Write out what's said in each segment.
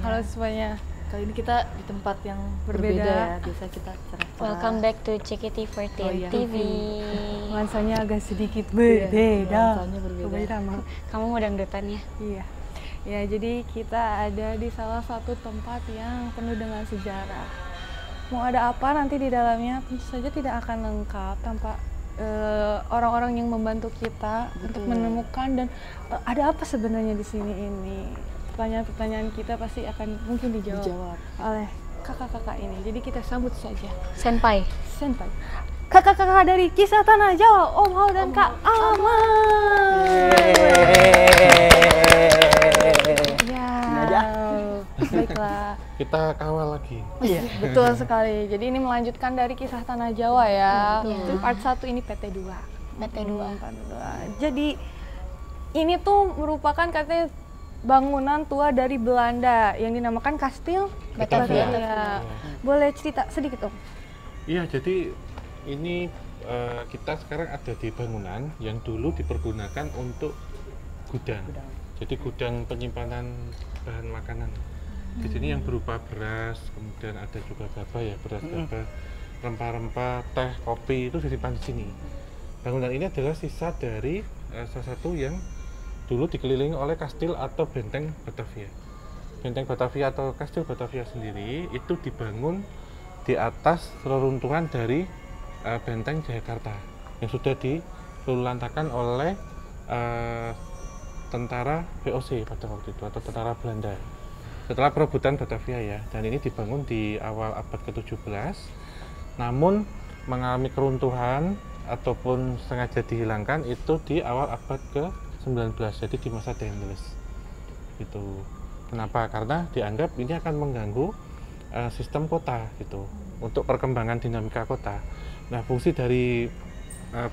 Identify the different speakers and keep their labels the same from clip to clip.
Speaker 1: Halo semuanya.
Speaker 2: Kali ini kita di tempat yang berbeda ya. Biasa kita cerah-cerah.
Speaker 3: Welcome back to CKT14 TV.
Speaker 1: Nuansanya agak sedikit berbeda.
Speaker 2: Nuansanya berbeda.
Speaker 3: Kamu mau dangdutan ya?
Speaker 1: Iya. Ya, jadi kita ada di salah satu tempat yang penuh dengan sejarah. Mau ada apa nanti di dalamnya tentu saja tidak akan lengkap tanpa orang-orang yang membantu kita untuk menemukan dan ada apa sebenarnya di sini ini. Pertanyaan-pertanyaan kita pasti akan mungkin dijawab oleh kakak-kakak ini. Jadi kita sambut saja.
Speaker 3: Senpai.
Speaker 1: Kakak-kakak dari Kisah Tanah Jawa, Om Hao dan Kak Aman. Baiklah.
Speaker 4: Kita kawal lagi.
Speaker 1: Betul sekali. Jadi ini melanjutkan dari Kisah Tanah Jawa ya. Part 1 ini PT2. Jadi ini tuh merupakan katanya bangunan tua dari Belanda yang dinamakan Kastil Batavia. Boleh cerita sedikit, Om?
Speaker 4: Iya, jadi ini kita sekarang ada di bangunan yang dulu dipergunakan untuk gudang. Jadi gudang penyimpanan bahan makanan. Di sini yang berupa beras, kemudian ada juga gabah ya, beras gabah, rempah-rempah, teh, kopi itu disimpan di sini. Bangunan ini adalah sisa dari salah satu yang dulu dikelilingi oleh kastil atau benteng Batavia. Benteng Batavia atau kastil Batavia sendiri itu dibangun di atas reruntuhan dari benteng Jayakarta yang sudah dilululantakan oleh tentara VOC pada waktu itu atau tentara Belanda. Setelah perebutan Batavia ya, dan ini dibangun di awal abad ke-17, namun mengalami keruntuhan ataupun sengaja dihilangkan itu di awal abad ke-19, jadi di masa Dendels. Gitu. Kenapa? Karena dianggap ini akan mengganggu sistem kota gitu, untuk perkembangan dinamika kota. Nah, fungsi dari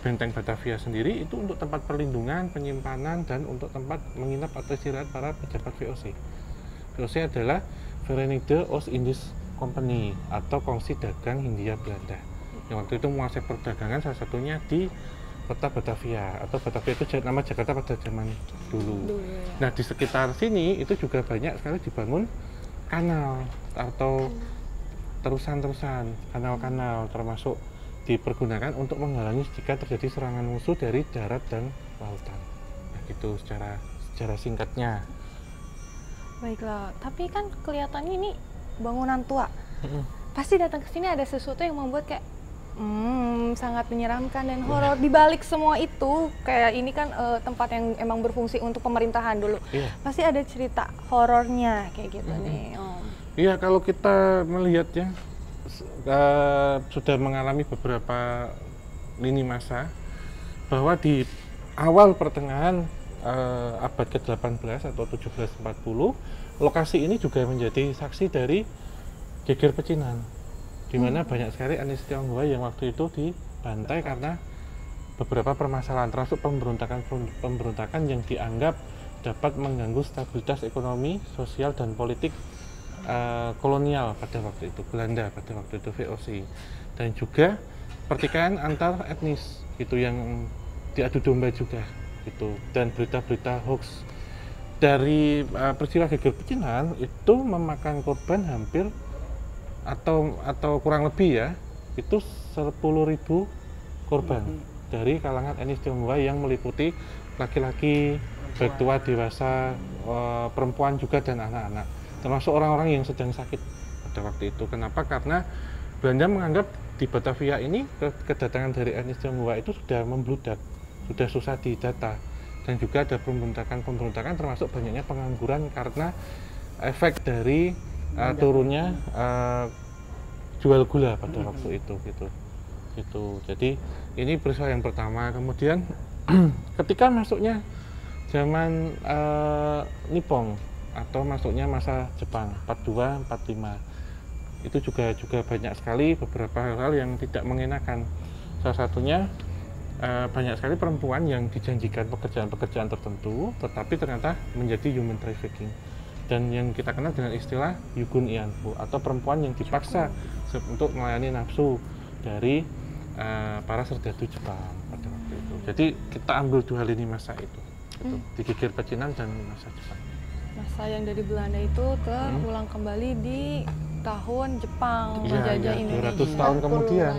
Speaker 4: benteng Batavia sendiri itu untuk tempat perlindungan, penyimpanan, dan untuk tempat menginap atau istirahat para pejabat VOC. VOC adalah Verenigde Oost-Indisch Compagnie atau Kongsi Dagang Hindia Belanda. Yang waktu itu menguasai perdagangan salah satunya di kota Batavia atau Batavia itu nama Jakarta pada zaman dulu. Nah, di sekitar sini itu juga banyak sekali dibangun kanal atau terusan-terusan, kanal-kanal termasuk dipergunakan untuk menghalangi jika terjadi serangan musuh dari darat dan lautan. Nah, itu secara singkatnya.
Speaker 1: Baiklah, tapi kan kelihatannya ini bangunan tua. Pasti datang ke sini ada sesuatu yang membuat kayak sangat menyeramkan dan horor. Di balik semua itu, kayak ini kan tempat yang emang berfungsi untuk pemerintahan dulu. Pasti ada cerita horornya kayak gitu nih, Om.
Speaker 4: Iya, kalau kita melihatnya sudah mengalami beberapa lini masa bahwa di awal pertengahan abad ke-18 atau 1740, lokasi ini juga menjadi saksi dari geger pecinan, di mana banyak sekali etnis Tionghoa yang waktu itu dibantai karena beberapa permasalahan, termasuk pemberontakan yang dianggap dapat mengganggu stabilitas ekonomi, sosial, dan politik kolonial pada waktu itu, Belanda pada waktu itu VOC, dan juga pertikaian antar etnis gitu yang diadu domba juga gitu, dan berita-berita hoax dari peristiwa geger pecinan itu memakan korban hampir atau kurang lebih ya itu 10.000 korban dari kalangan etnis Tionghoa yang meliputi laki-laki, baik tua, dewasa, perempuan juga, dan anak-anak, termasuk orang-orang yang sedang sakit pada waktu itu. Kenapa? Karena Belanda menganggap di Batavia ini kedatangan dari etnis Tionghoa itu sudah membludak, sudah susah didata, dan juga ada pemberontakan termasuk banyaknya pengangguran karena efek dari turunnya jual gula pada waktu itu gitu. Jadi ini peristiwa yang pertama. Kemudian ketika masuknya zaman Nippon atau masuknya masa Jepang 42-45, itu juga banyak sekali beberapa hal-hal yang tidak mengenakan. Salah satunya banyak sekali perempuan yang dijanjikan pekerjaan-pekerjaan tertentu, tetapi ternyata menjadi human trafficking, dan yang kita kenal dengan istilah Yugun Ianfu atau perempuan yang dipaksa untuk melayani nafsu dari para serdadu Jepang pada waktu itu. Jadi kita ambil dua lini masa itu, gitu, di geger pecinan dan masa Jepang.
Speaker 1: masa yang dari Belanda itu terulang kembali di tahun Jepang menjajah Indonesia.
Speaker 4: 200 tahun kemudian.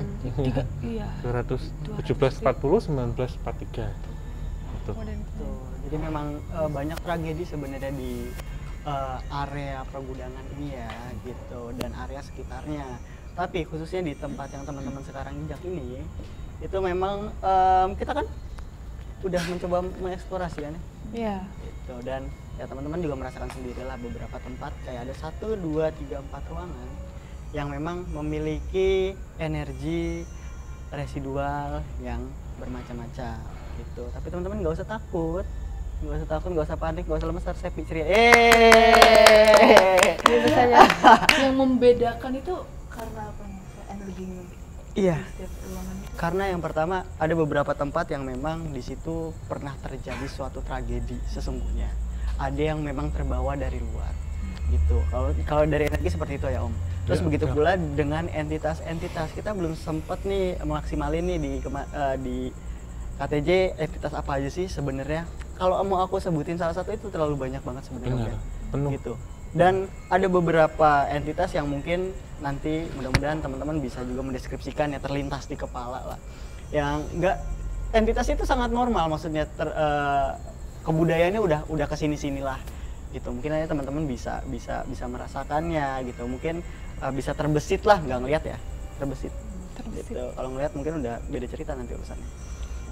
Speaker 1: Iya.
Speaker 4: 1740 1943. Itu.
Speaker 5: Tuh, jadi memang banyak tragedi sebenarnya di area pergudangan ini ya gitu dan area sekitarnya. Tapi khususnya di tempat yang teman-teman sekarang injak ini, itu memang kita kan udah mencoba mengeksplorasi kan ya.
Speaker 1: Iya.
Speaker 5: Gitu. Dan ya teman-teman juga merasakan sendirilah beberapa tempat kayak ada 1, 2, 3, 4 ruangan yang memang memiliki energi residual yang bermacam-macam gitu. Tapi teman-teman nggak usah takut, nggak usah panik, nggak usah lemes, harus happy ceria.
Speaker 1: Gitu saja.
Speaker 2: Yang membedakan itu karena apa nih? Energinya
Speaker 5: Iya.
Speaker 2: di setiap ruangan.
Speaker 5: Karena yang pertama ada beberapa tempat yang memang di situ pernah terjadi suatu tragedi sesungguhnya. Ada yang memang terbawa dari luar, gitu. Kalau dari energi seperti itu ya Om. Terus
Speaker 4: Ya,
Speaker 5: begitu
Speaker 4: ya.
Speaker 5: pula dengan entitas-entitas, kita belum sempat nih maksimalin nih di KTJ entitas apa aja sih sebenarnya. Kalau mau aku sebutin salah satu itu terlalu banyak banget sebenarnya.
Speaker 4: Benar, penuh.
Speaker 5: Gitu. Dan ada beberapa entitas yang mungkin nanti mudah-mudahan teman-teman bisa juga mendeskripsikan ya terlintas di kepala lah. Yang enggak entitas itu sangat normal maksudnya kebudayaannya udah kesini-sini lah gitu. Mungkin aja teman-teman bisa merasakannya gitu. Mungkin bisa terbesit lah, nggak ngelihat ya, terbesit. Gitu. Kalau ngelihat mungkin udah beda cerita nanti urusannya.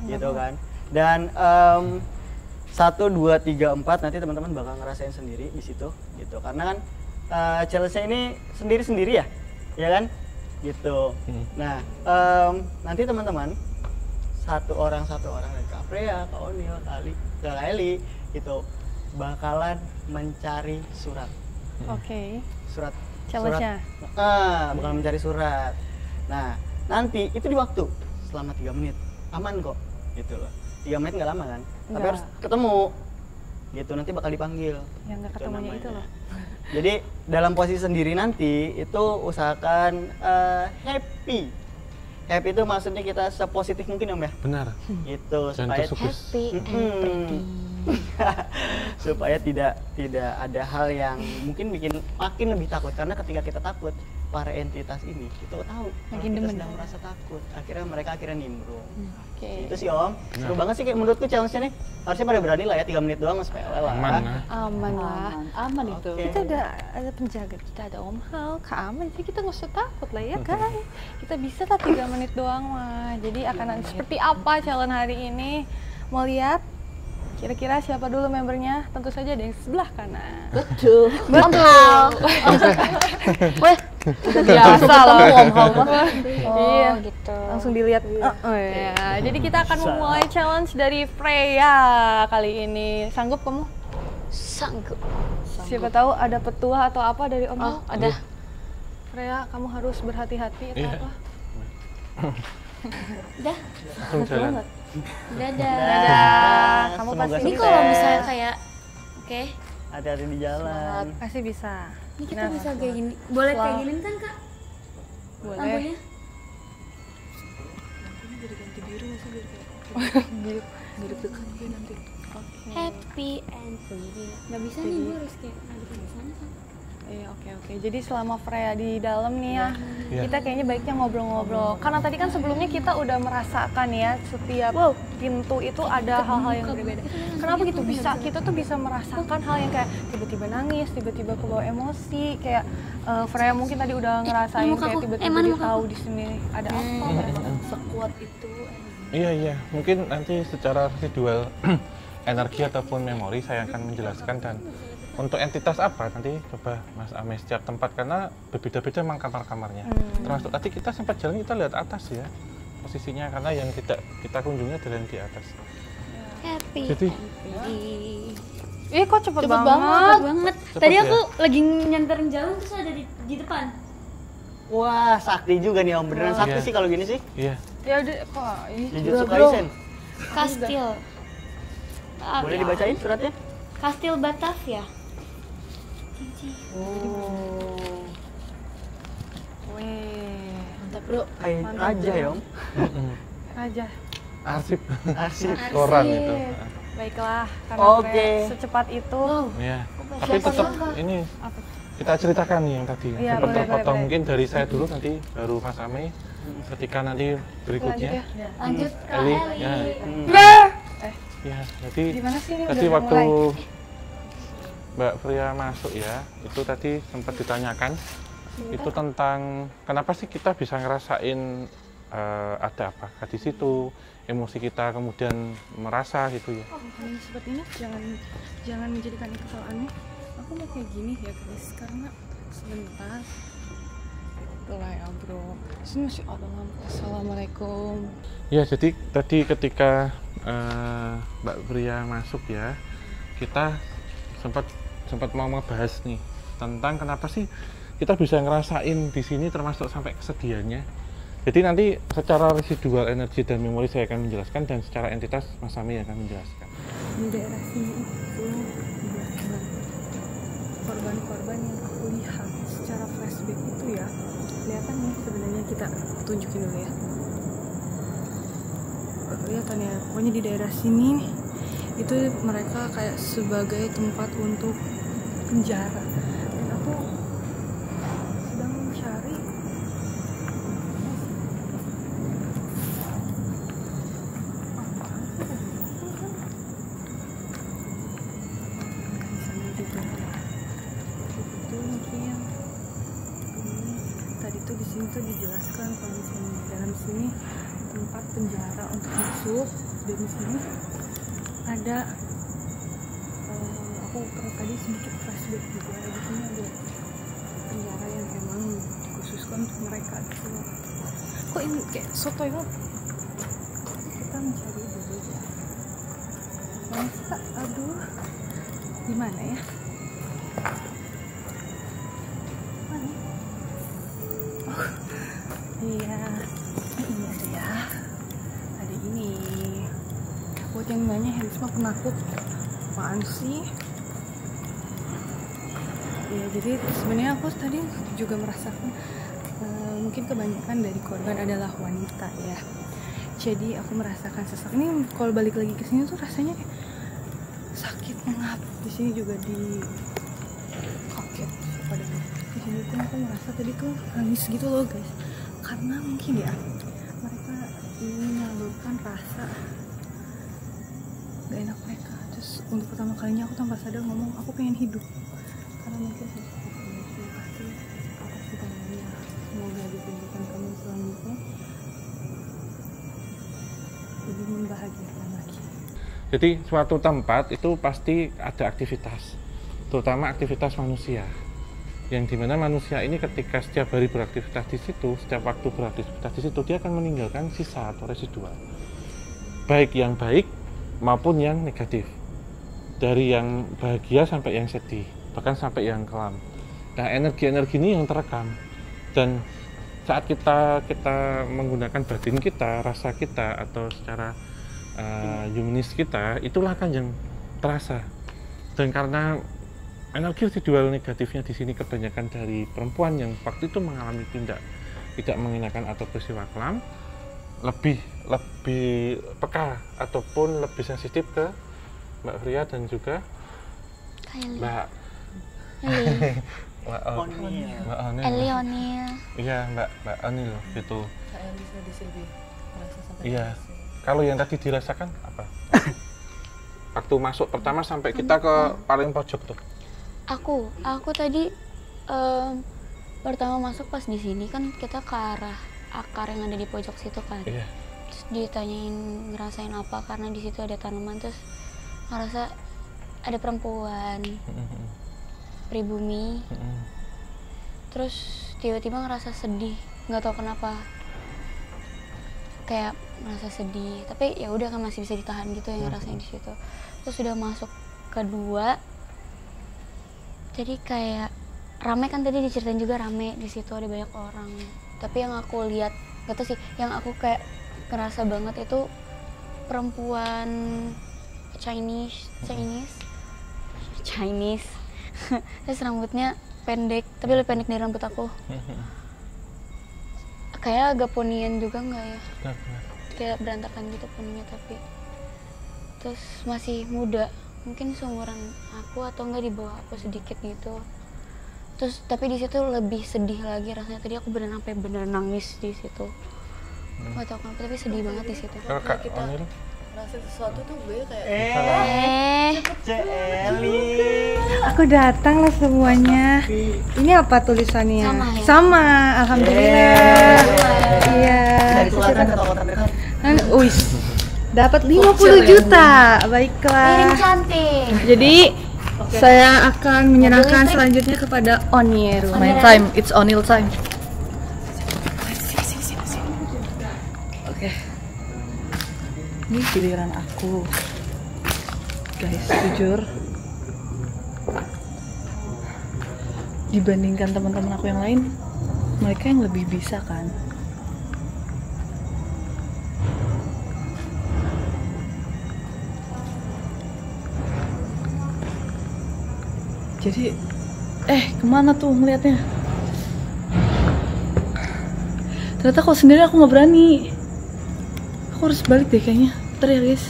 Speaker 5: Gitu kan. Dan 1, 2, 3, 4 nanti teman-teman bakal ngerasain sendiri di situ gitu. Karena kan challenge-nya ini sendiri-sendiri ya kan? Gitu. Nah, nanti teman-teman satu orang dari Kak Freya, Kak Onil, Kak Eli gitu bakalan mencari surat.
Speaker 1: Oke.
Speaker 5: Surat.
Speaker 1: Challenge-nya.
Speaker 5: Bakal mencari surat. Nah, nanti itu di waktu selama 3 menit. Aman kok gitu loh. 3 menit nggak lama kan? Tapi
Speaker 1: Nggak.
Speaker 5: harus ketemu. Gitu nanti bakal dipanggil.
Speaker 1: Yang nggak ketemunya itu loh.
Speaker 5: Jadi dalam posisi sendiri nanti itu usahakan happy. Happy itu maksudnya kita sepositif mungkin Om ya.
Speaker 4: Benar.
Speaker 5: Gitu
Speaker 4: Dan
Speaker 5: supaya
Speaker 4: tersukus.
Speaker 3: Happy and pretty.
Speaker 5: supaya tidak ada hal yang mungkin bikin makin lebih takut karena ketika kita takut para entitas ini kita tahu kalau
Speaker 1: Makin
Speaker 5: kita
Speaker 1: demen.
Speaker 5: sedang merasa takut akhirnya mereka nimbrung.
Speaker 1: Oke.
Speaker 5: Itu sih Om seru banget sih kayak menurutku challenge-nya nih harusnya pada berani lah ya 3 menit doang sepele lah.
Speaker 4: Aman nah.
Speaker 1: Aman lah.
Speaker 2: Aman itu.
Speaker 5: Oke.
Speaker 1: Kita udah ada penjaga, kita ada Om Hal, Kak Aman, jadi kita nggak usah takut lah ya guys. Kita bisa lah 3 menit doang mah. Jadi akan seperti apa challenge hari ini? Mau lihat? Kira-kira siapa dulu membernya? Tentu saja ada yang sebelah kanan.
Speaker 2: Betul.
Speaker 3: Om Hal. Weh,
Speaker 1: Biasa lah Om Hal mah.
Speaker 3: oh
Speaker 1: Iya.
Speaker 3: gitu.
Speaker 1: Langsung dilihat. Ya. Jadi kita akan memulai challenge dari Freya kali ini. Sanggup kamu?
Speaker 3: Sanggup.
Speaker 1: Siapa tahu ada petua atau apa dari Om Hal?
Speaker 3: Oh, ada.
Speaker 1: Freya, kamu harus berhati-hati atau
Speaker 4: Iya.
Speaker 1: apa?
Speaker 3: Udah.
Speaker 4: Langsung jalan.
Speaker 3: Dadah.
Speaker 1: Dadah. Kamu
Speaker 5: Semoga
Speaker 1: pasti
Speaker 3: Ini
Speaker 5: sukses.
Speaker 3: kalau misalnya kayak oke,
Speaker 5: hati-hati di jalan.
Speaker 1: pasti bisa.
Speaker 3: ini kita
Speaker 1: Nah,
Speaker 3: bisa kayak gini. Boleh kayak
Speaker 1: Selalu.
Speaker 3: gini kan, Kak?
Speaker 1: Boleh.
Speaker 3: Lampunya?
Speaker 2: Ini jadi ganti biru nggak sih biar kayak
Speaker 1: Biru.
Speaker 2: nggak deg-degan gue nanti.
Speaker 1: Oke.
Speaker 3: Happy and pretty. Nggak bisa nih, gue harus kayak ngadepin ke sana kan.
Speaker 1: Iya, oke. Jadi selama Freya di dalam nih ya,
Speaker 4: Iya.
Speaker 1: kita kayaknya baiknya ngobrol-ngobrol. Karena tadi kan sebelumnya kita udah merasakan ya, setiap pintu itu ada hal-hal yang berbeda. Kenapa gitu? Kita tuh bisa merasakan hal yang kayak tiba-tiba nangis, tiba-tiba kebawa emosi, kayak Freya mungkin tadi udah ngerasain
Speaker 3: muka
Speaker 1: kayak
Speaker 3: aku.
Speaker 1: tiba-tiba
Speaker 3: Mana
Speaker 1: dia
Speaker 3: muka
Speaker 1: tahu di sini ada apa.
Speaker 2: Sekuat itu.
Speaker 4: Iya, mungkin nanti secara residual energi ataupun memori saya akan menjelaskan dan untuk entitas apa nanti coba Mas Ame setiap tempat karena berbeda-beda memang kamar-kamarnya. Termasuk tadi kita sempat jalan kita lihat atas ya posisinya karena yang kita kunjungi adalah yang di atas.
Speaker 3: Happy
Speaker 4: Jadi
Speaker 3: and pretty.
Speaker 1: Ih, kok cepet banget.
Speaker 3: Cepet banget.
Speaker 4: Cepet
Speaker 3: Tadi
Speaker 4: ya?
Speaker 3: aku lagi nyanterin jalan terus ada di depan.
Speaker 5: Wah sakti juga nih Om beneran sakti
Speaker 4: Iya.
Speaker 5: sih kalau gini sih.
Speaker 4: iya,
Speaker 1: Ya udah, kok ini
Speaker 5: Jujutsu Kaisen.
Speaker 3: Kastil. Ah,
Speaker 5: Boleh
Speaker 3: ya.
Speaker 5: dibacain suratnya?
Speaker 3: Kastil Batavia.
Speaker 5: Oh.
Speaker 1: Wih,
Speaker 2: Mantap bro.
Speaker 5: Kayak
Speaker 1: Mantap,
Speaker 5: aja ya Om.
Speaker 1: raja.
Speaker 4: arsip
Speaker 5: Asik.
Speaker 4: koran itu.
Speaker 1: Baiklah, karena
Speaker 5: Oke.
Speaker 1: Freya secepat itu.
Speaker 4: Ya. Tapi tetap ini
Speaker 1: Apa?
Speaker 4: kita ceritakan nih yang tadi
Speaker 1: Iya,
Speaker 4: sempat
Speaker 1: boleh,
Speaker 4: terpotong.
Speaker 1: boleh.
Speaker 4: Mungkin dari saya dulu, nanti baru Mas Ame. Ketika nanti berikutnya
Speaker 2: Lanjut Kak
Speaker 4: Eli,
Speaker 2: Eli.
Speaker 4: ya. Ya, jadi
Speaker 1: Gimana sih ini
Speaker 4: tadi
Speaker 1: udah
Speaker 4: waktu
Speaker 1: mulai?
Speaker 4: Mbak Freya masuk ya, itu tadi sempat ditanyakan itu tentang kenapa sih kita bisa ngerasain ada apa di situ, emosi kita kemudian merasa gitu ya.
Speaker 1: Oh, hal yang seperti ini jangan menjadikan itu hal aneh. Aku mau kayak gini ya guys, karena sebentar. Itulah ya bro. Sini masih ada lampu. Assalamualaikum.
Speaker 4: Ya, jadi tadi ketika Mbak Freya masuk ya, kita sempat mau membahas nih tentang kenapa sih kita bisa ngerasain di sini termasuk sampai kesedihannya. Jadi nanti secara residual energi dan memori saya akan menjelaskan, dan secara entitas Mas Sami akan menjelaskan.
Speaker 1: Di daerah sini itu banyak korban-korban yang aku lihat secara flashback itu ya. Kelihatan nih sebenarnya, kita tunjukin dulu ya. Kelihatan ya, pokoknya di daerah sini itu mereka kayak sebagai tempat untuk penjara. Dan aku sedang mencari apaan sih tadi? Bisa juga. Itu mungkin tadi tuh di sini tuh dijelaskan kalau misalnya di dalam sini tempat penjara untuk masuk, dan di sini ada aku tadi sedikit flashback juga, di sini ada penjara yang emang dikhususkan untuk mereka gitu. Kok ini kayak soto itu? Kita mencari dulu ya. Masa, aduh, di mana ya? Mana? Oh, iya, ini ada ya. Ada ini. Buat yang nanya, Herisma penakut. Apaan sih? Ya, jadi sebenarnya aku tadi juga merasakan mungkin kebanyakan dari korban adalah wanita ya. Jadi aku merasakan sesak. Ini kalau balik lagi ke sini tuh rasanya kayak sakit ngap. Di sini juga di kaget pada di sini tuh aku merasa tadi tuh nangis gitu loh guys. Karena mungkin ya mereka ingin menyalurkan rasa gak enak mereka. Terus untuk pertama kalinya aku tanpa sadar ngomong aku pengen hidup, karena mungkin terima kasih atas dukungannya. Semoga di kehidupan kamu selanjutnya lebih membahagiakan lagi.
Speaker 4: Jadi suatu tempat itu pasti ada aktivitas, terutama aktivitas manusia, yang dimana manusia ini ketika setiap hari beraktivitas di situ, setiap waktu beraktivitas di situ, dia akan meninggalkan sisa atau residual, baik yang baik maupun yang negatif, dari yang bahagia sampai yang sedih, bahkan sampai yang kelam. Nah, energi-energi ini yang terekam, dan saat kita menggunakan batin kita, rasa kita, atau secara humanis kita, itulah kan yang terasa. Dan karena energi residual negatifnya di sini kebanyakan dari perempuan yang waktu itu mengalami tindak tidak mengenakan atau peristiwa kelam, lebih peka ataupun lebih sensitif ke Mbak Freya dan juga Mbak
Speaker 3: Eli Onil.
Speaker 4: Iya, Mbak Onil gitu.
Speaker 2: Kak Eli di sini merasa sampai
Speaker 4: Iya.
Speaker 2: nangis.
Speaker 4: Kalau yang tadi dirasakan apa? Waktu masuk pertama sampai kita ke paling pojok tuh.
Speaker 3: Aku tadi pertama masuk pas di sini kan kita ke arah akar yang ada di pojok situ kan.
Speaker 4: Iya.
Speaker 3: Terus ditanyain ngerasain apa, karena di situ ada tanaman, terus ngerasa ada perempuan pribumi. Terus tiba-tiba ngerasa sedih, nggak tahu kenapa, kayak merasa sedih, tapi ya udah kan masih bisa ditahan gitu yang ngerasain di situ. Terus sudah masuk kedua, jadi kayak rame kan, tadi diceritain juga rame di situ, ada banyak orang. Tapi yang aku lihat gak tau sih, yang aku kayak ngerasa banget itu perempuan Chinese. Terus rambutnya pendek, tapi lebih pendek dari rambut aku. Kayak agak ponian juga nggak ya?
Speaker 4: Benar-benar.
Speaker 3: Kayak berantakan gitu poninya, tapi terus masih muda, mungkin seumuran aku atau enggak di bawah aku sedikit gitu. Terus tapi di situ lebih sedih lagi rasanya, tadi aku beneran sampai bener nangis di situ. Nggak tahu kenapa tapi sedih banget di situ.
Speaker 4: Kalau Kak Onil,
Speaker 2: Rasa sesuatu tuh gue kayak
Speaker 5: Celi.
Speaker 1: Aku datang lah semuanya. Ini apa tulisannya?
Speaker 3: Sama, ya?
Speaker 1: Sama, alhamdulillah. Iya.
Speaker 5: Dari selatan ke kota terdekat.
Speaker 1: Wis. Dapat 50 juta. Baiklah.
Speaker 3: Piring cantik.
Speaker 1: Jadi saya akan menyerahkan selanjutnya kepada Onir.
Speaker 2: my time, it's Onil time. Oke. Ini giliran aku. Guys, jujur. Dibandingkan teman-teman aku yang lain, mereka yang lebih bisa kan. Jadi, kemana tuh ngeliatnya? Ternyata kalau sendiri aku nggak berani. Aku harus balik deh kayaknya. Bentar ya guys.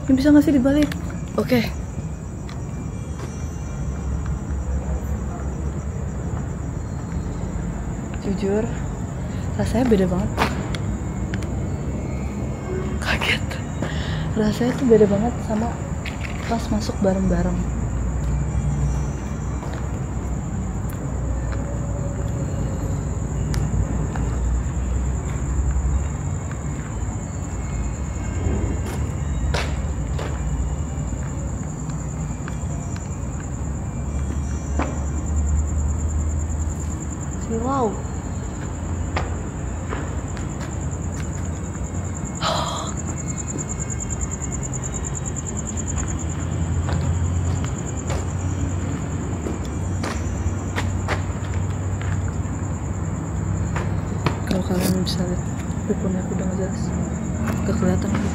Speaker 2: Ini bisa nggak sih dibalik? Oke. Jujur, rasanya beda banget. Kaget. Rasanya tuh beda banget sama pas masuk bareng-bareng. Wow. Kalau kalian bisa lihat bukunya aku udah nggak jelas, gak kelihatan lagi.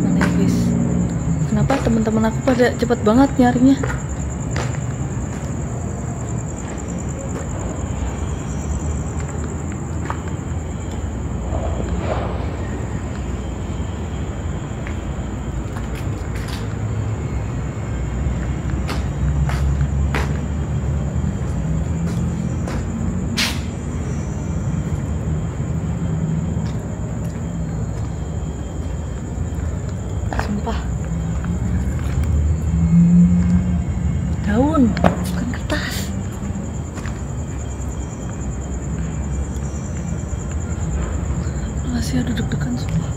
Speaker 2: Mana ya guys? Kenapa teman-teman aku pada cepet banget nyarinya? Sumpah. Daun, bukan kertas. Masih ada deg-degan sumpah.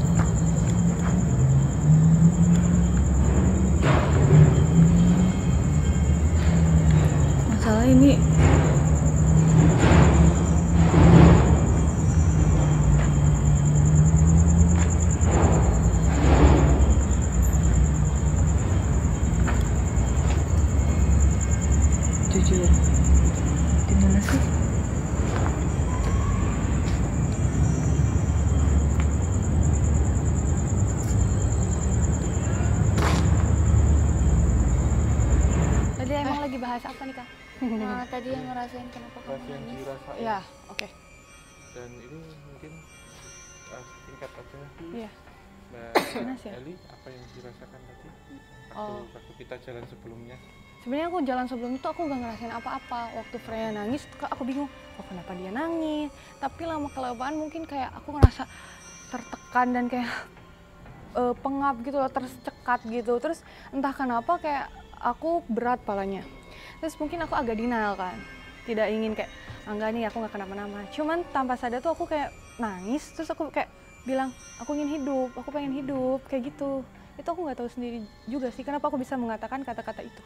Speaker 2: Masalah ini jujur, gimana sih?
Speaker 1: Tadi emang lagi bahas apa nih, Kak?
Speaker 3: Nah, tadi yang ngerasain kenapa kamu
Speaker 4: rasa yang
Speaker 3: nangis.
Speaker 4: dirasain.
Speaker 1: Ya, oke.
Speaker 4: Dan ini mungkin singkat aja.
Speaker 1: Iya.
Speaker 4: Mbak
Speaker 1: Panas ya?
Speaker 4: Eli, apa yang dirasakan tadi?
Speaker 1: Oh.
Speaker 4: Waktu kita jalan sebelumnya.
Speaker 1: Sebenarnya aku jalan sebelum itu aku nggak ngerasain apa-apa. Waktu Freya nangis, aku bingung, oh kenapa dia nangis. Tapi lama kelamaan mungkin kayak aku ngerasa tertekan dan kayak pengap gitu loh, tercekat gitu. Terus entah kenapa kayak aku berat palanya. Terus mungkin aku agak denial kan, tidak ingin kayak enggak nih aku nggak kenapa-napa. Cuman tanpa sadar tuh aku kayak nangis, terus aku kayak bilang aku ingin hidup, aku pengen hidup kayak gitu. Itu aku nggak tahu sendiri juga sih kenapa aku bisa mengatakan kata-kata itu.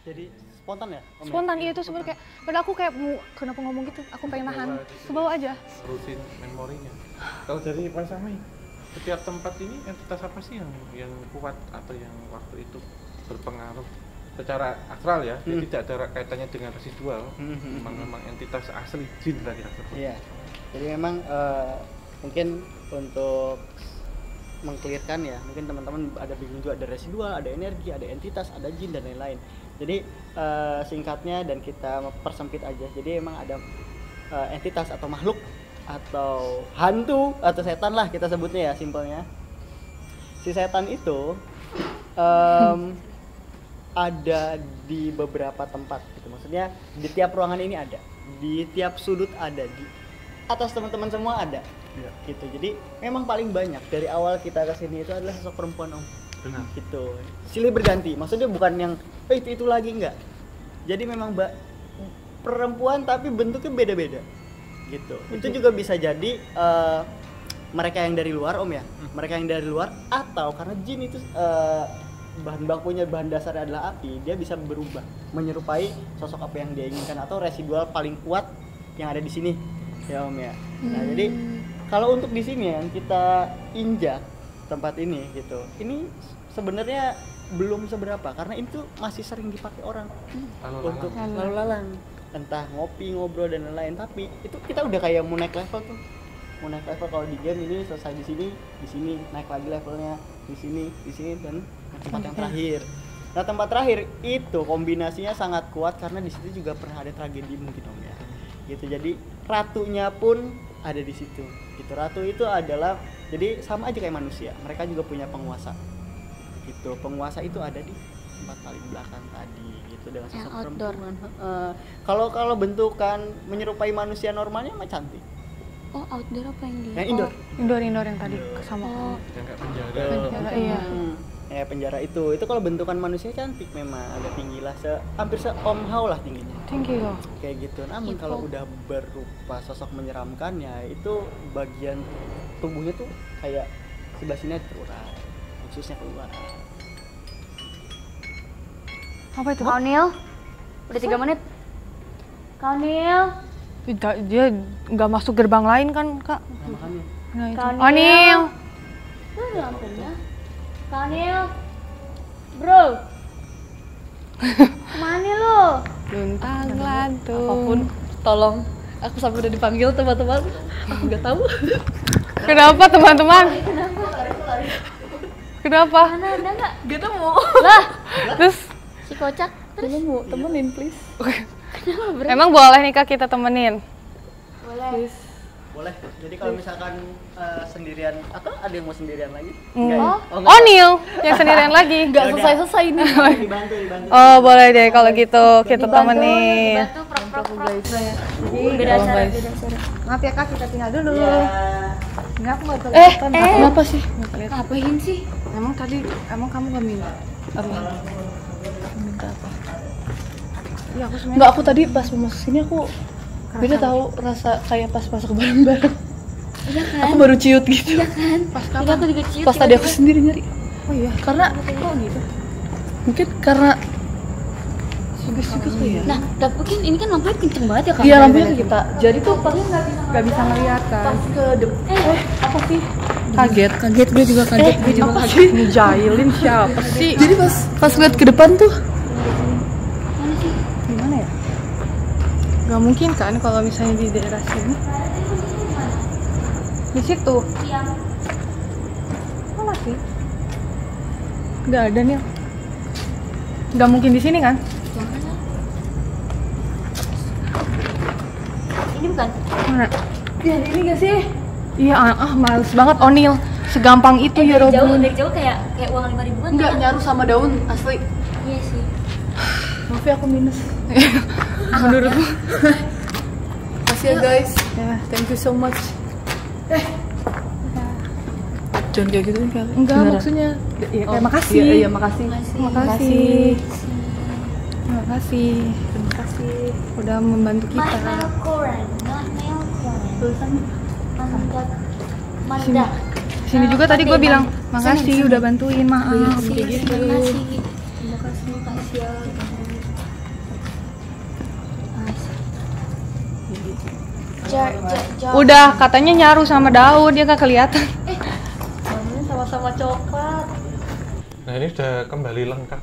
Speaker 5: Jadi spontan ya? Om ya?
Speaker 1: Spontan, iya itu sebenarnya kayak, padahal aku kayak mau kenapa ngomong gitu, aku pengen nahan, kebawa aja.
Speaker 4: Rutin memorinya. Kalau dari Pak Sami, setiap tempat ini entitas apa sih yang kuat atau yang waktu itu berpengaruh secara astral ya? Jadi tidak ada kaitannya dengan residual. Memang entitas asli jin tadi tersebut.
Speaker 5: Iya. Jadi memang mungkin untuk mengklirkan ya, mungkin teman-teman ada bingung juga, ada residual, ada energi, ada entitas, ada jin dan lain-lain. Jadi singkatnya dan kita persempit aja. Jadi emang ada entitas atau makhluk atau hantu atau setan lah kita sebutnya ya simpelnya. Si setan itu ada di beberapa tempat gitu. Maksudnya di tiap ruangan ini ada, di tiap sudut ada, di atas teman-teman semua ada. Gitu. Jadi memang paling banyak dari awal kita kesini itu adalah sosok perempuan om.
Speaker 4: Benar.
Speaker 5: Gitu. Silih berganti. Maksudnya bukan yang itu lagi enggak. Jadi memang perempuan tapi bentuknya beda-beda. Gitu. Itu juga bisa jadi mereka yang dari luar om ya. Mereka yang dari luar atau karena jin itu bahan bakunya, bahan dasarnya adalah api, dia bisa berubah menyerupai sosok apa yang dia inginkan atau residual paling kuat yang ada di sini ya om ya. Nah jadi kalau untuk di sini yang kita injak tempat ini gitu, ini sebenarnya belum seberapa karena itu masih sering dipakai orang untuk lalu lalang, entah ngopi, ngobrol dan lain-lain. Tapi itu kita udah kayak mau naik level tuh, mau naik level. Kalau di game ini selesai di sini naik lagi levelnya, di sini dan tempat yang terakhir. Nah tempat terakhir itu kombinasinya sangat kuat karena di situ juga pernah ada tragedi mungkin om ya. Gitu jadi ratunya pun ada di situ. Gitu ratu itu adalah jadi sama aja kayak manusia. Mereka juga punya penguasa. Gitu penguasa itu ada di tempat paling belakang tadi gitu dengan sosok perempuan. Kalau bentukan menyerupai manusia normalnya mah cantik.
Speaker 3: Oh outdoor apa yang di?
Speaker 5: Yang indoor.
Speaker 1: Indoor yang tadi sama kamu.
Speaker 4: Yang kayak penjara.
Speaker 1: Penjara, iya.
Speaker 5: Ya penjara itu kalau bentukan manusia cantik memang agak tinggi lah, hampir om hao lah tingginya.
Speaker 1: Tinggi loh.
Speaker 5: Kayak gitu. Namun kalau udah berupa sosok menyeramkan ya itu bagian tubuhnya tuh kayak sebelah sini terurai, khususnya keluar.
Speaker 1: Apa itu?
Speaker 3: Kak Neil, udah 3 menit. Kak Neil,
Speaker 1: Dia nggak masuk gerbang lain kan kak?
Speaker 5: Nah, makanya.
Speaker 1: Nah, itu.
Speaker 3: Kak
Speaker 1: Oh Nil.
Speaker 3: Tuh ada lampunya. Kak Neil, bro, kemana lo?
Speaker 1: Luntang lantung.
Speaker 2: Apapun, tolong. Aku sampai udah dipanggil teman-teman. Aku nggak tahu.
Speaker 1: Kenapa teman-teman? Kenapa?
Speaker 3: Mana ada nggak?
Speaker 2: Gak nemu.
Speaker 3: Lah,
Speaker 1: Terus
Speaker 3: si kocak.
Speaker 2: Gak nemu. Temenin please.
Speaker 1: emang boleh nih kak kita temenin?
Speaker 3: Boleh.
Speaker 5: Boleh. Jadi kalau misalkan sendirian atau ada yang mau sendirian lagi?
Speaker 1: Oh,
Speaker 5: enggak.
Speaker 1: Nil yang sendirian lagi.
Speaker 2: Gak selesai-selesai ini.
Speaker 5: Dibantu.
Speaker 1: Oh boleh deh kalau gitu kita temenin.
Speaker 3: Dibantu prok.
Speaker 1: Jadi
Speaker 3: Beda cara.
Speaker 1: maaf ya kak kita tinggal dulu.
Speaker 5: Ya.
Speaker 1: Enggak aku nggak
Speaker 2: Kenapa sih?
Speaker 3: Ngapain sih?
Speaker 1: Emang kamu nggak minta?
Speaker 2: Apa? Minta apa?
Speaker 1: Iya aku sebenarnya.
Speaker 2: Enggak, aku tadi pas mau masuk sini aku beda tahu rasa kayak pas masuk bareng-bareng.
Speaker 3: Iya kan?
Speaker 2: Aku baru ciut gitu.
Speaker 3: Iya kan? Pas kapan? Aku juga ciut.
Speaker 2: Pas tadi aku sendiri nyari.
Speaker 1: Oh iya.
Speaker 2: Karena kok gitu? Mungkin karena suges-suges kali ya.
Speaker 3: Nah, tapi mungkin ini kan lampunya kenceng banget ya kak?
Speaker 2: Iya lampunya ke kita. Jadi tuh pas
Speaker 1: Nggak bisa ngeliat kan?
Speaker 2: pas ke depan apa sih? Kaget gue juga kaget. Gue juga
Speaker 1: Apa
Speaker 2: kaget.
Speaker 1: sih? Ngejailin siapa sih?
Speaker 2: Jadi pas lihat ke depan tuh
Speaker 3: Mana sih?
Speaker 1: Gimana ya? Gak mungkin kan kalau misalnya di daerah sini. Di situ.
Speaker 3: Iya.
Speaker 1: Mana sih? Gak ada nih. Gak mungkin di sini kan?
Speaker 3: Jangan. Ini bukan?
Speaker 1: Mana?
Speaker 2: ya ini gak sih?
Speaker 1: Iya, males banget Onil. Segampang itu ya
Speaker 3: dari
Speaker 1: Robun.
Speaker 3: jauh kayak uang 5.000-an.
Speaker 2: Enggak, nyaru sama daun asli.
Speaker 3: Iya sih.
Speaker 2: Maaf ya aku minus.
Speaker 1: Menurutmu?
Speaker 2: Makasih ya guys.
Speaker 1: Ya,
Speaker 2: Thank you so much. Jangan kayak gitu kan.
Speaker 1: enggak
Speaker 2: Beneran.
Speaker 1: maksudnya. Ya, makasih.
Speaker 2: Iya, makasih.
Speaker 1: Makasih. Terima kasih. Terima kasih udah membantu kita.
Speaker 3: Koran, not nail koran.
Speaker 2: Tulisannya.
Speaker 3: Manda.
Speaker 1: Sini juga tadi gue bilang makasih udah bantuin, maaf. Kayak gitu.
Speaker 3: Terima kasih ya.
Speaker 1: Udah katanya nyaru sama daun dia gak kelihatan.
Speaker 2: Warnanya sama-sama coklat.
Speaker 4: Nah ini sudah kembali lengkap.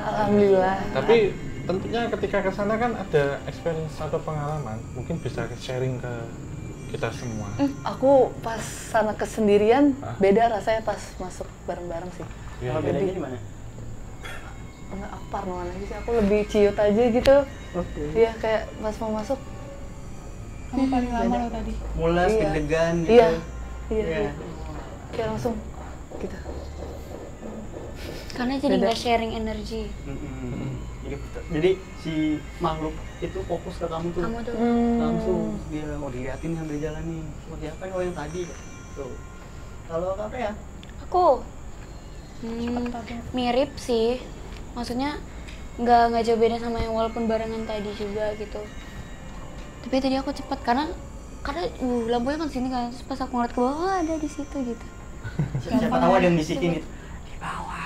Speaker 1: Alhamdulillah.
Speaker 4: Tapi tentunya ketika ke sana kan ada experience atau pengalaman, mungkin bisa sharing ke kita semua.
Speaker 2: Aku pas sana kesendirian
Speaker 4: Hah?
Speaker 2: beda rasanya pas masuk bareng-bareng sih.
Speaker 4: Iya,
Speaker 5: Kalau
Speaker 4: iya.
Speaker 5: bedanya di mana?
Speaker 2: Enggak, aku parnoan aja sih. Aku lebih ciut aja gitu.
Speaker 5: Oke.
Speaker 2: Iya, kayak pas mau masuk.
Speaker 1: Kamu paling lama
Speaker 2: Beda.
Speaker 1: lo tadi.
Speaker 5: Mulas,
Speaker 2: Iya.
Speaker 5: deg-degan gitu.
Speaker 2: Iya. Iya,
Speaker 5: Iya.
Speaker 2: iya. Kayak langsung gitu.
Speaker 3: Karena jadi
Speaker 2: Beda.
Speaker 3: nggak sharing energi.
Speaker 5: Jadi si makhluk itu fokus ke kamu tuh.
Speaker 3: Kamu tuh
Speaker 5: Langsung dia mau diliatin sambil jalan nih. Seperti apa nih yang tadi? Tuh. Kalau apa ya?
Speaker 3: aku mirip sih. Maksudnya nggak jauh beda sama yang walaupun barengan tadi juga gitu. Tapi tadi aku cepet karena lampunya kan sini kan. Terus pas aku ngeliat ke bawah ada di situ gitu.
Speaker 5: Siapa tahu ada yang bisikin gitu.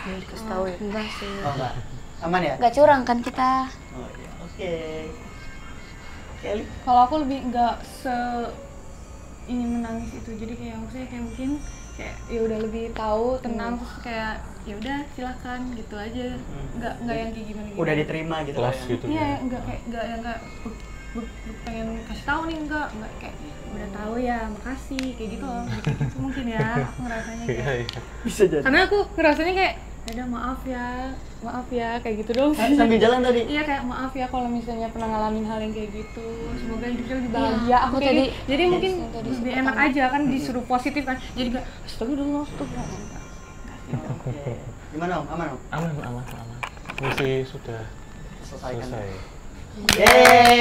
Speaker 2: Ya, dikasih tahu ya.
Speaker 3: Enggak sih.
Speaker 5: Oh enggak. Aman ya?
Speaker 3: Nggak curang kan kita.
Speaker 5: Oh iya. Oke. Kelly.
Speaker 1: Kalau aku lebih nggak ingin menangis itu, jadi kayak maksudnya kayak mungkin kayak ya udah lebih tahu tenang terus kayak ya udah silakan gitu aja, nggak yang kayak gimana
Speaker 5: Udah diterima gitu
Speaker 4: Kelas
Speaker 5: ya.
Speaker 4: gitu.
Speaker 1: iya nggak kayak nggak yang kayak pengen kasih tahu nih, nggak kayak udah tahu ya makasih kayak gitu loh, gitu mungkin ya aku ngerasanya
Speaker 4: Iya,
Speaker 1: kayak
Speaker 4: iya.
Speaker 5: Bisa jadi.
Speaker 1: karena aku ngerasanya kayak ada maaf ya kayak gitu dong.
Speaker 5: Sambil jalan tadi.
Speaker 1: Iya kayak maaf ya kalau misalnya pernah ngalamin hal yang kayak gitu. Semoga hidupnya lebih bahagia. Aku
Speaker 3: aku
Speaker 1: kayak
Speaker 3: tadi-
Speaker 1: gitu. Jadi mungkin
Speaker 3: tadi
Speaker 1: lebih
Speaker 3: sempat
Speaker 1: enak aja kan disuruh positif kan. Jadi gak astagfirullah.
Speaker 5: Oke. Gimana Om? Aman Om?
Speaker 4: Aman. Misi sudah
Speaker 5: Selesaikan.
Speaker 4: selesai.
Speaker 5: Yeay.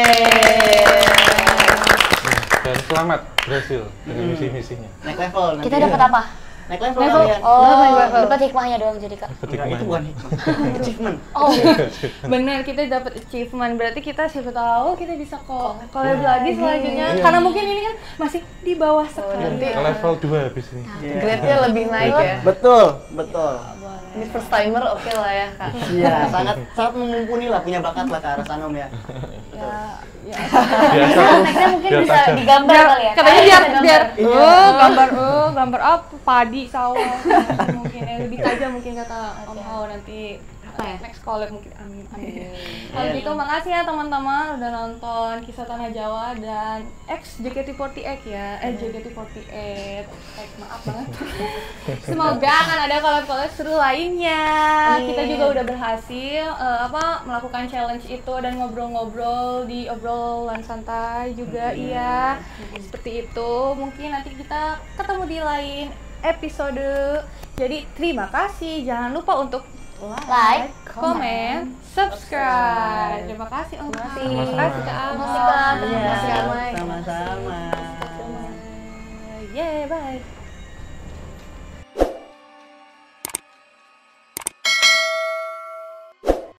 Speaker 4: Dan selamat berhasil dengan misi-misinya.
Speaker 5: Naik level nanti.
Speaker 3: Kita dapat apa?
Speaker 5: Naik level
Speaker 1: Level.
Speaker 5: kalian.
Speaker 3: Dapat hikmahnya doang jadi kak.
Speaker 5: Enggak, itu bukan hikmah. Achievement.
Speaker 3: Oh,
Speaker 1: Bener, kita dapat achievement. Berarti kita siapa tahu kita bisa collab lagi selanjutnya.
Speaker 4: Iya.
Speaker 1: Karena mungkin ini kan masih di bawah sekali.
Speaker 2: nanti
Speaker 4: Level 2 habis ini.
Speaker 5: Iya.
Speaker 2: grade-nya lebih naik ya.
Speaker 5: Betul, betul.
Speaker 2: Ini first timer oke lah ya, Kak.
Speaker 5: Iya, sangat mumpuni lah, punya bakat lah ke arah sana Om ya.
Speaker 1: Ya,
Speaker 4: Biasa tuh.
Speaker 3: nextnya mungkin
Speaker 4: biar
Speaker 3: bisa
Speaker 4: tajam.
Speaker 3: digambar kali ya.
Speaker 1: katanya
Speaker 3: Kalian
Speaker 1: biar
Speaker 3: bisa
Speaker 1: biar
Speaker 3: gambar.
Speaker 1: gambar apa padi sawah mungkin yang lebih tajam mungkin kata Om Hao nanti
Speaker 3: Apa ya?
Speaker 1: next collab mungkin amin. Kalau gitu makasih ya teman-teman udah nonton Kisah Tanah Jawa dan X JKT48 ya JKT48 maaf banget. Semoga akan ada collab-collab seru lainnya. Kita juga udah berhasil melakukan challenge itu dan ngobrol-ngobrol di obrolan santai juga iya. Seperti itu. Mungkin nanti kita ketemu di lain episode. Jadi terima kasih. Jangan lupa untuk like, comment, subscribe. Terima kasih Om. Terima kasih Kak Alma.
Speaker 3: Terima kasih, Kak.
Speaker 5: Iya,
Speaker 3: Sama-sama.
Speaker 5: sama-sama.
Speaker 1: Yeah, bye.